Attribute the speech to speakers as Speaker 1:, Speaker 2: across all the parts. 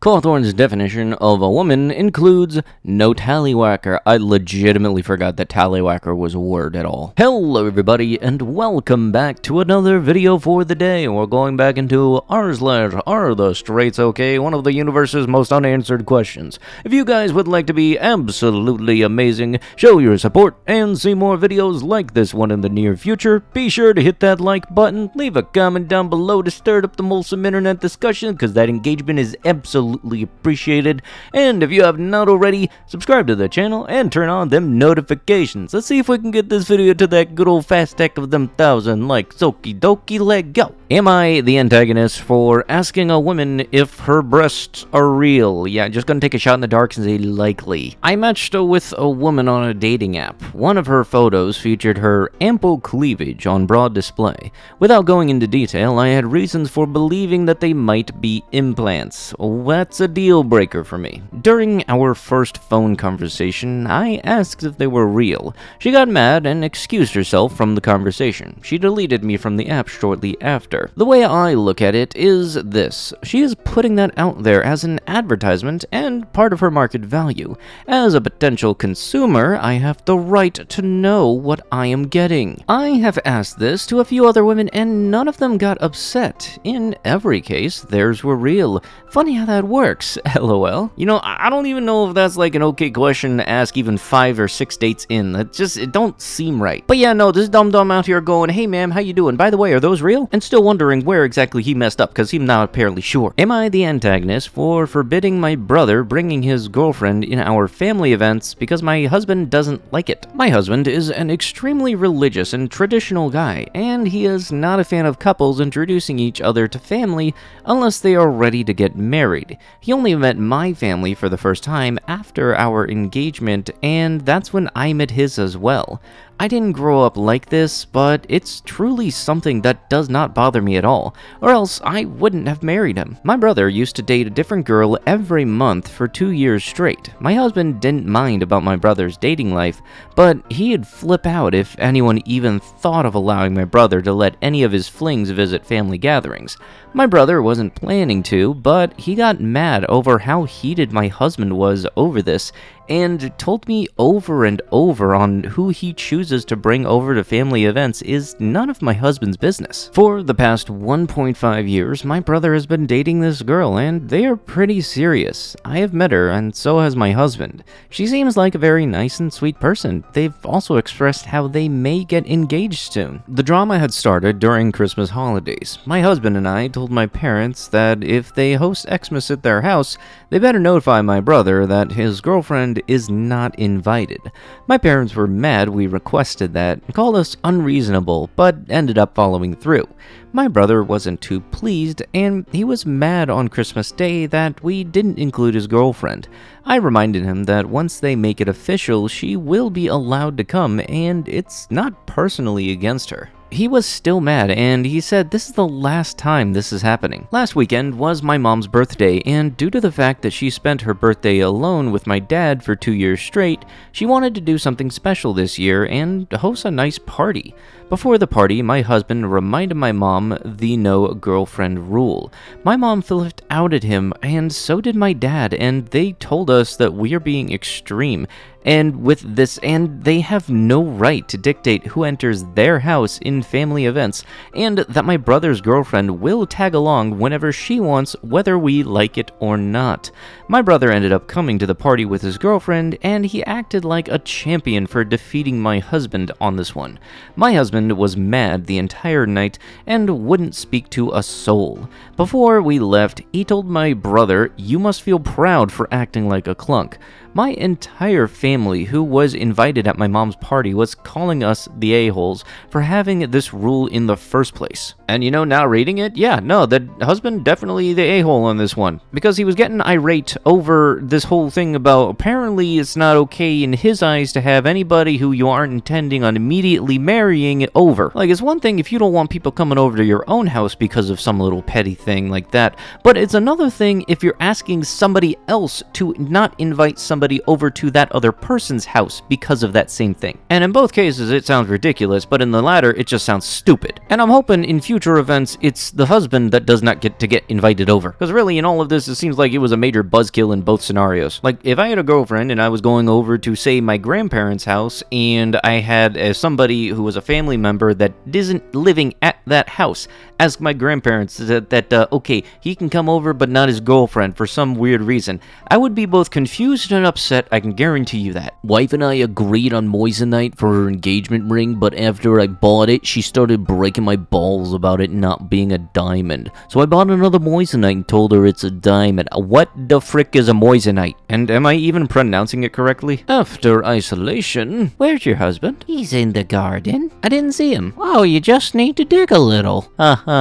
Speaker 1: Cawthorne's definition of a woman includes no tallywhacker. I legitimately forgot that tallywhacker was a word at all. Hello everybody, and welcome back to another video for the day. We're going back into AreTheStraightsOK, one of the universe's most unanswered questions. If you guys would like to be absolutely amazing, show your support, and see more videos like this one in the near future, be sure to hit that like button, leave a comment down below to stir up the wholesome internet discussion, because that engagement is absolutely appreciated. And if you have not already, subscribe to the channel and turn on them notifications. Let's see if we can get this video to that good old fast stack of them 1,000 likes. Okie dokie, let go. Am I the antagonist for asking a woman if her breasts are real? Yeah, just gonna take a shot in the dark and say likely. I matched with a woman on a dating app. One of her photos featured her ample cleavage on broad display. Without going into detail, I had reasons for believing that they might be implants. That's a deal breaker for me. During our first phone conversation, I asked if they were real. She got mad and excused herself from the conversation. She deleted me from the app shortly after. The way I look at it is this: she is putting that out there as an advertisement and part of her market value. As a potential consumer, I have the right to know what I am getting. I have asked this to a few other women and none of them got upset. In every case, theirs were real. Funny how that works, lol. You know, I don't even know if that's like an okay question to ask even 5 or 6 dates in. It don't seem right. But yeah, no, this dumb out here going, hey ma'am, how you doing? By the way, are those real? And still wondering where exactly he messed up, because he's not apparently sure. Am I the antagonist for forbidding my brother bringing his girlfriend in our family events because my husband doesn't like it? My husband is an extremely religious and traditional guy, and he is not a fan of couples introducing each other to family unless they are ready to get married. He only met my family for the first time after our engagement, and that's when I met his as well. I didn't grow up like this, but it's truly something that does not bother me at all, or else I wouldn't have married him. My brother used to date a different girl every month for 2 years straight. My husband didn't mind about my brother's dating life, but he'd flip out if anyone even thought of allowing my brother to let any of his flings visit family gatherings. My brother wasn't planning to, but he got mad over how heated my husband was over this, and told me over and over on who he chooses to bring over to family events is none of my husband's business. For the past 1.5 years, my brother has been dating this girl, and they are pretty serious. I have met her, and so has my husband. She seems like a very nice and sweet person. They've also expressed how they may get engaged soon. The drama had started during Christmas holidays. My husband and I told my parents that if they host Xmas at their house, they better notify my brother that his girlfriend is not invited. My parents were mad we requested that, called us unreasonable, but ended up following through. My brother wasn't too pleased, and he was mad on Christmas Day that we didn't include his girlfriend. I reminded him that once they make it official, she will be allowed to come, and it's not personally against her. He was still mad, and he said this is the last time this is happening. Last weekend was my mom's birthday, and due to the fact that she spent her birthday alone with my dad for 2 years straight, she wanted to do something special this year and host a nice party. Before the party, my husband reminded my mom the no girlfriend rule. My mom flipped out at him, and so did my dad, and they told us that we are being extreme. And with this, and they have no right to dictate who enters their house in family events, and that my brother's girlfriend will tag along whenever she wants, whether we like it or not. My brother ended up coming to the party with his girlfriend, and he acted like a champion for defeating my husband on this one. My husband was mad the entire night and wouldn't speak to a soul. Before we left, he told my brother, "You must feel proud for acting like a clunk." My entire family who was invited at my mom's party was calling us the a-holes for having this rule in the first place. And you know, now reading it, yeah, no, the husband definitely the a-hole on this one. Because he was getting irate over this whole thing about apparently it's not okay in his eyes to have anybody who you aren't intending on immediately marrying over. Like, it's one thing if you don't want people coming over to your own house because of some little petty thing like that, but it's another thing if you're asking somebody else to not invite somebody somebody over to that other person's house because of that same thing. And in both cases, it sounds ridiculous, but in the latter, it just sounds stupid. And I'm hoping in future events, it's the husband that does not get to get invited over. Because really, in all of this, it seems like it was a major buzzkill in both scenarios. Like, if I had a girlfriend and I was going over to, say, my grandparents' house, and I had somebody who was a family member that isn't living at that house, ask my grandparents that okay, he can come over, but not his girlfriend for some weird reason, I would be both confused and upset, I can guarantee you that. Wife and I agreed on Moisenite for her engagement ring, but after I bought it, she started breaking my balls about it not being a diamond. So I bought another Moisenite and told her it's a diamond. What the frick is a Moisenite? And am I even pronouncing it correctly? After isolation. Where's your husband? He's in the garden. I didn't see him. Oh, you just need to dig a little.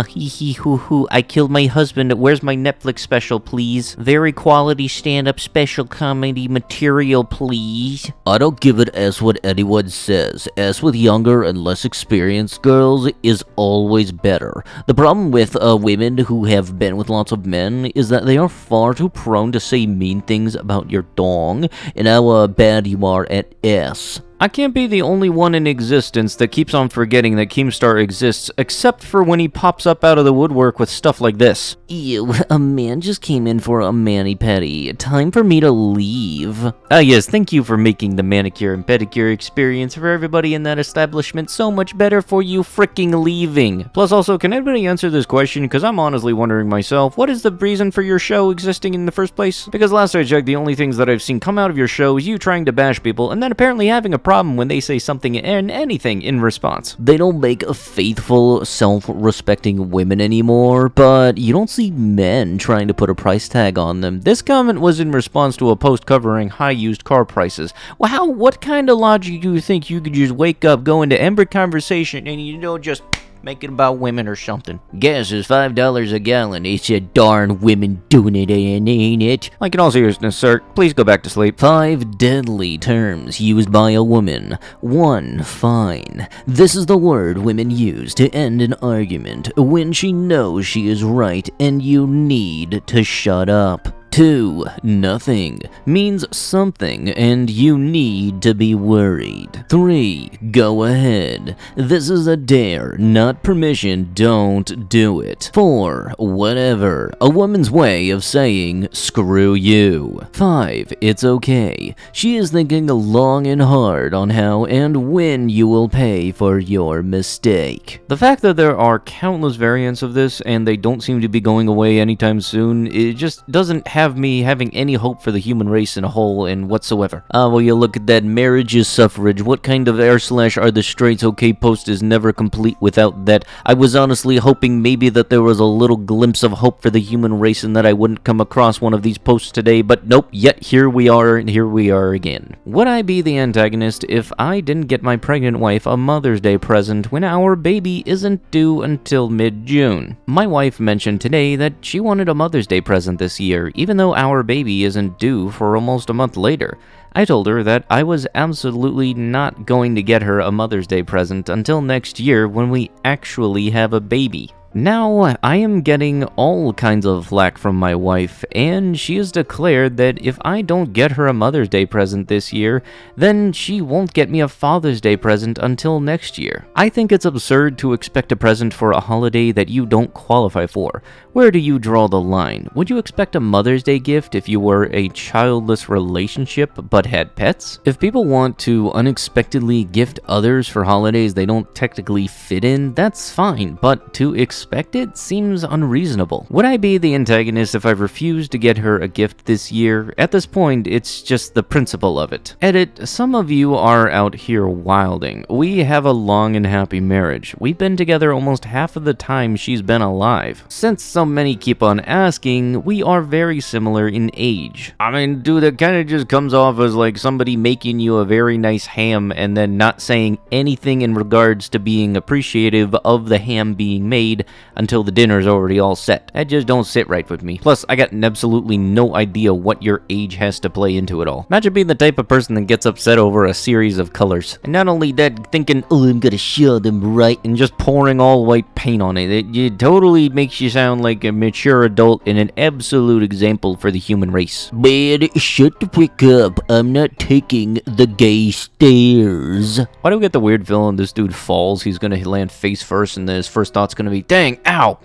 Speaker 1: Hee hee hoo hoo. I killed my husband. Where's my Netflix special, please? Very quality stand-up special comedy material, please. I don't give it as what anyone says. As with younger and less experienced girls is always better. The problem with women who have been with lots of men is that they are far too prone to say mean things about your dong and how bad you are at S. I can't be the only one in existence that keeps on forgetting that Keemstar exists, except for when he pops up out of the woodwork with stuff like this. Ew, a man just came in for a mani-pedi. Time for me to leave. Yes, thank you for making the manicure and pedicure experience for everybody in that establishment so much better for you freaking leaving. Plus also, can anybody answer this question? Because I'm honestly wondering myself, what is the reason for your show existing in the first place? Because last I checked, the only things that I've seen come out of your show is you trying to bash people, and then apparently having a problem when they say something and anything in response. They don't make faithful, self-respecting women anymore, but you don't see men trying to put a price tag on them. This comment was in response to a post covering high used car prices. Well, what kind of logic do you think you could just wake up, go into every conversation, and just make it about women or something? Gas is $5 a gallon. It's a darn women doing it, ain't it? Like, in all seriousness, sir, please go back to sleep. 5 deadly terms used by a woman. 1. Fine. This is the word women use to end an argument when she knows she is right and you need to shut up. 2. Nothing means something and you need to be worried. 3. Go ahead. This is a dare, not permission. Don't do it. 4. Whatever. A woman's way of saying screw you. 5. It's okay. She is thinking long and hard on how and when you will pay for your mistake. The fact that there are countless variants of this and they don't seem to be going away anytime soon, it just doesn't have me having any hope for the human race in a whole and whatsoever. Well, you look at that marriage is suffrage. What kind of AreTheStraightsOK post is never complete without that? I was honestly hoping maybe that there was a little glimpse of hope for the human race and that I wouldn't come across one of these posts today, but nope, yet here we are, and here we are again. Would I be the antagonist if I didn't get my pregnant wife a Mother's Day present when our baby isn't due until mid-June? My wife mentioned today that she wanted a Mother's Day present this year, even though our baby isn't due for almost a month later. I told her that I was absolutely not going to get her a Mother's Day present until next year when we actually have a baby. Now, I am getting all kinds of flack from my wife, and she has declared that if I don't get her a Mother's Day present this year, then she won't get me a Father's Day present until next year. I think it's absurd to expect a present for a holiday that you don't qualify for. Where do you draw the line? Would you expect a Mother's Day gift if you were a childless relationship but had pets? If people want to unexpectedly gift others for holidays they don't technically fit in, that's fine, but to expect it seems unreasonable. Would I be the antagonist if I refused to get her a gift this year? At this point, it's just the principle of it. Edit, some of you are out here wilding. We have a long and happy marriage. We've been together almost half of the time she's been alive. Since so many keep on asking, we are very similar in age. I mean, dude, it kind of just comes off as like somebody making you a very nice ham and then not saying anything in regards to being appreciative of the ham being made until the dinner's already all set. That just don't sit right with me. Plus, I got absolutely no idea what your age has to play into it all. Imagine being the type of person that gets upset over a series of colors. And not only that, thinking, oh, I'm gonna show them right, and just pouring all white paint on it. It totally makes you sound like like a mature adult and an absolute example for the human race.
Speaker 2: Man, shut the frick up. I'm not taking the gay stairs.
Speaker 1: Why do we get the weird feeling this dude falls? He's gonna land face first, and then his first thought's gonna be, dang, ow!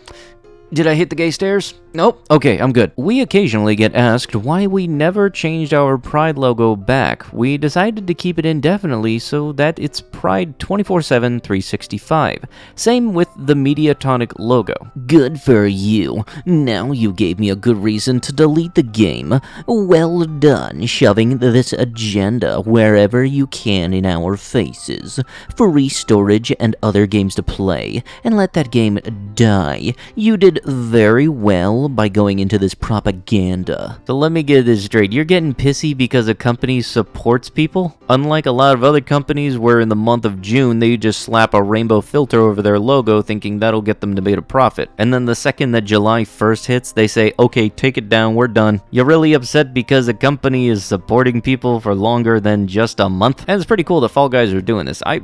Speaker 1: Did I hit the gay stairs? Nope. Okay, I'm good. We occasionally get asked why we never changed our Pride logo back. We decided to keep it indefinitely so that it's Pride 24/7, 365. Same with the Mediatonic logo.
Speaker 2: Good for you. Now you gave me a good reason to delete the game. Well done, shoving this agenda wherever you can in our faces. Free storage and other games to play, and let that game die. You did very well by going into this propaganda.
Speaker 1: So let me get this straight. You're getting pissy because a company supports people? Unlike a lot of other companies where in the month of June they just slap a rainbow filter over their logo thinking that'll get them to make a profit. And then the second that July 1st hits, they say, okay, take it down, we're done. You're really upset because a company is supporting people for longer than just a month? And it's pretty cool that Fall Guys are doing this. I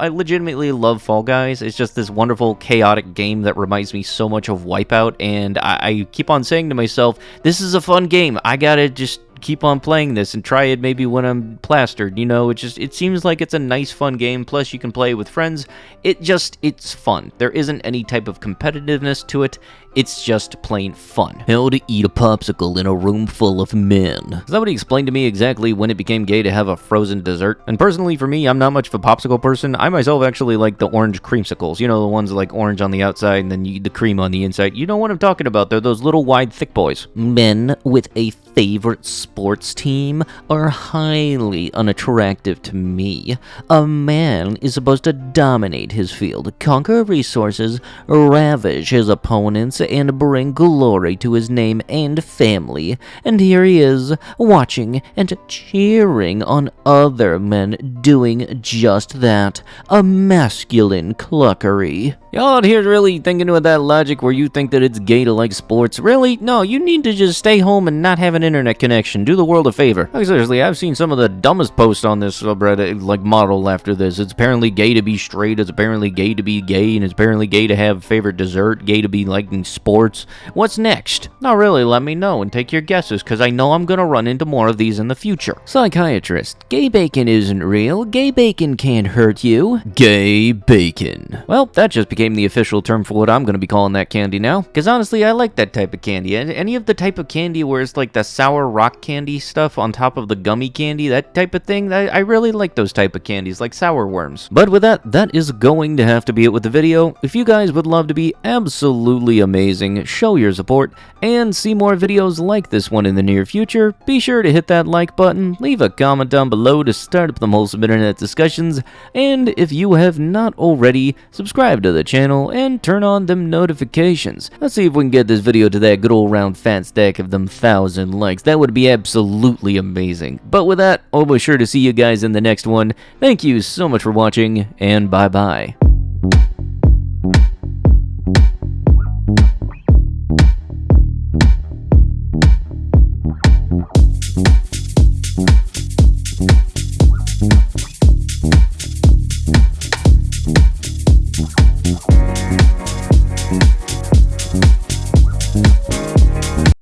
Speaker 1: legitimately love Fall Guys. It's just this wonderful, chaotic game that reminds me so much of Wipeout, and I keep on saying to myself, this is a fun game. I gotta just keep on playing this and try it maybe when I'm plastered. You know, it seems like it's a nice, fun game. Plus, you can play with friends. It's fun. There isn't any type of competitiveness to it. It's just plain fun.
Speaker 2: How to eat a popsicle in a room full of men.
Speaker 1: Somebody explained to me exactly when it became gay to have a frozen dessert. And personally, for me, I'm not much of a popsicle person. I myself actually like the orange creamsicles. You know, the ones like orange on the outside and then you eat the cream on the inside. You know what I'm talking about. They're those little wide, thick boys.
Speaker 2: Men with a favorite sports team are highly unattractive to me. A man is supposed to dominate his field, conquer resources, ravage his opponents, and bring glory to his name and family. And here he is, watching and cheering on other men doing just that. A masculine cluckery.
Speaker 1: Y'all out here really thinking with that logic where you think that it's gay to like sports? Really? No, you need to just stay home and not have an internet connection. Do the world a favor. Like, seriously, I've seen some of the dumbest posts on this subreddit, like, modeled after this. It's apparently gay to be straight, it's apparently gay to be gay, and it's apparently gay to have favorite dessert, gay to be liking sports. What's next? Not really, let me know and take your guesses, because I know I'm gonna run into more of these in the future.
Speaker 2: Psychiatrist, gay bacon isn't real. Gay bacon can't hurt you.
Speaker 1: Gay bacon. Well, that just became the official term for what I'm gonna be calling that candy now, because honestly, I like that type of candy. Any of the type of candy where it's like the sour rock candy stuff on top of the gummy candy, that type of thing, I really like those type of candies, like sour worms. But with that is going to have to be it with the video. If you guys would love to be absolutely amazing, show your support, and see more videos like this one in the near future, be sure to hit that like button, leave a comment down below to start up the wholesome internet discussions, and if you have not already, subscribe to the channel and turn on them notifications. Let's see if we can get this video to that good old round fat stack of them 1,000 likes. That would be absolutely amazing. But with that, I'll be sure to see you guys in the next one. Thank you so much for watching, and bye-bye.